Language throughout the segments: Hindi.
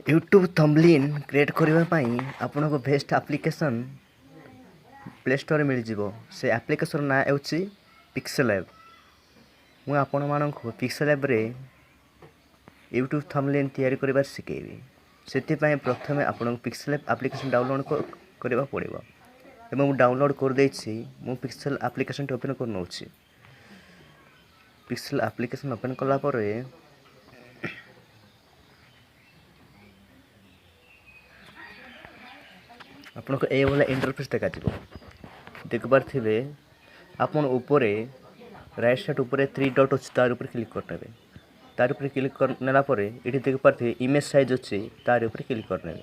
यूट्यूब थंबनेल क्रिएट करने आपको बेस्ट एप्लिकेशन प्ले स्टोर मिल जाव से एप्लिकेशन ना होची पिक्सेल ऐप। मुझे आपण मानक पिक्सेल ऐप रे यूट्यूब थंबनेल तैयारी कर शिखेबी। से प्रथम आपको पिक्सेल ऐप एप्लिकेशन डाउनलोड करने पड़ो। एवं डाउनलोड कर देछि मु पिक्सेल एप्लिकेशन ओपन कर नौछि। पिक्सेल एप्लिकेशन ओपन कला परे आपन को ए वाला इंटरफेस देखा देख पारे आपन ऊपर राइट साइड ऊपर 3 डॉट अच्छी तार ऊपर क्लिक करने तार ऊपर क्लिक करनेला परे ये देख पारे इमेज साइज अच्छी तार ऊपर क्लिक करने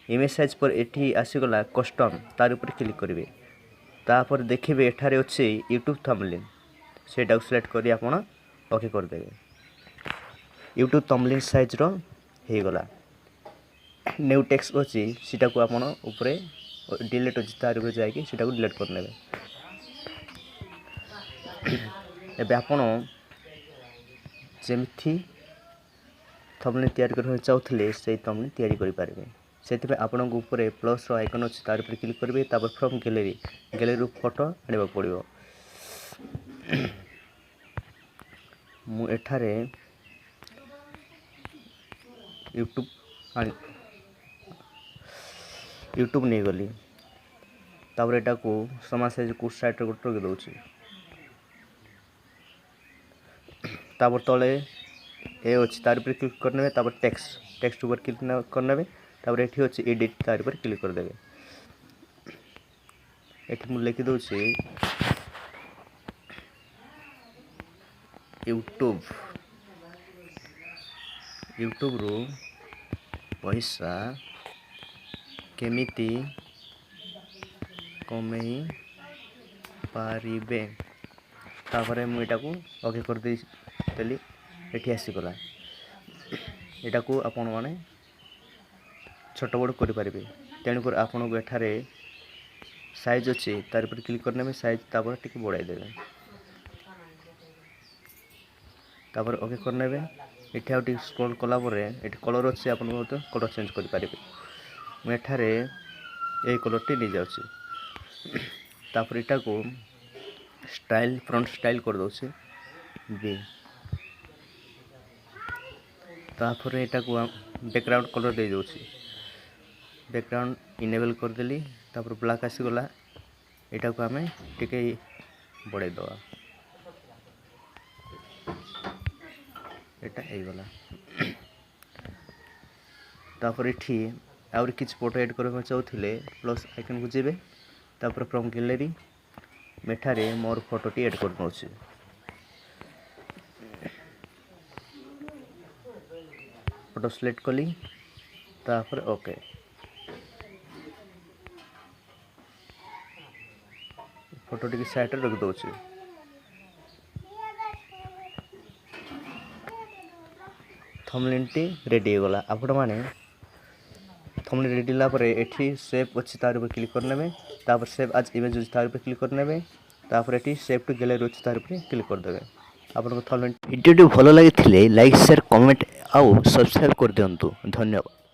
इमेज साइज पर एठी आसीगला कस्टम तार ऊपर क्लिक करेंगे। तापर देखिए एठारे अच्छे यूट्यूब थंबनेल से सिलेक्ट कर आपड़ ओके करदे। यूट्यूब थंबनेल साइज रो हो गला। न्यू टेक्स्ट अच्छी सीटा को आपड़ ऊपर डिलीट अच्छी तार ऊपर जाकि सीटा को डिलीट करने। एबे आपड़ जमी थंबनेल तैयारी करने चाहूले से थंबनेल तैयारी करें। से आपण ऊपर प्लस आइकन अच्छी तार ऊपर क्लिक करेंगे। तापर फ्रॉम गैलरी गैलरी फोटो आने पड़ो। मु एठारे यूट्यूब नहीं गली। तापर एटा को समान साइज को साइड रे रखी दउछि। तापर तले ए अच्छी तार ऊपर क्लिक करने। तापर टेक्स्ट ऊपर क्लिक करने। तापर एठी अच्छी एडिट तार ऊपर क्लिक कर देबे। एठी मु लिखि दउछि यूट्यूब रो पैसा केमिति कमई पारिबे। तापर मुझे को ओके कर देली। एठी आसीगला। एटा को आपण माने छोट बड़ करें। तेणुक आपन को एठारे साइज अच्छी तार पर क्लिक करने में साइज तापर टिके बढ़ाई देवे। तापर ओके करने एठी आउ टिके स्क्रॉल कला परे एठी कलर अच्छे आपन को कलर चेंज कर पारे। मु एठारे ए कलर टी नहीं जाउछि। तापर एटा को स्टाइल फ्रंट स्टाइल कर दउछि बी। तापर एटा को बैकग्राउंड कलर दे दउछि। बैकग्राउंड इनेबल कर देली। तापर ब्लैक आसीगला। एटा को आमे टिके बढ़ाई दवा। एटा हो गला। तापर एठी आउर किछ फोटो ऐड करबा चाहूले प्लस आइकन को जेबे। तापर फ्रॉम गैलरी मेठारे मोर फोटो टी ऐड कर नउछि। फोटो सिलेक्ट कली। तापर ओके फोटो टी साइड रे रख दउछि। थंबनेल टी रेडी हो गला। आपण माने थंबनेल रेडी ला परे एठी सेव अच्छी तार ऊपर क्लिक करने। तापर सेव एज इमेज अच्छी तार ऊपर क्लिक करने। तापर एठी सेव टू गैलरी अच्छी तार ऊपर क्लिक कर देबे। आपण को थंबनेल वीडियो भलो लागि थिले लाइक शेयर कमेंट आउ सब्सक्राइब कर दियंतु। धन्यवाद।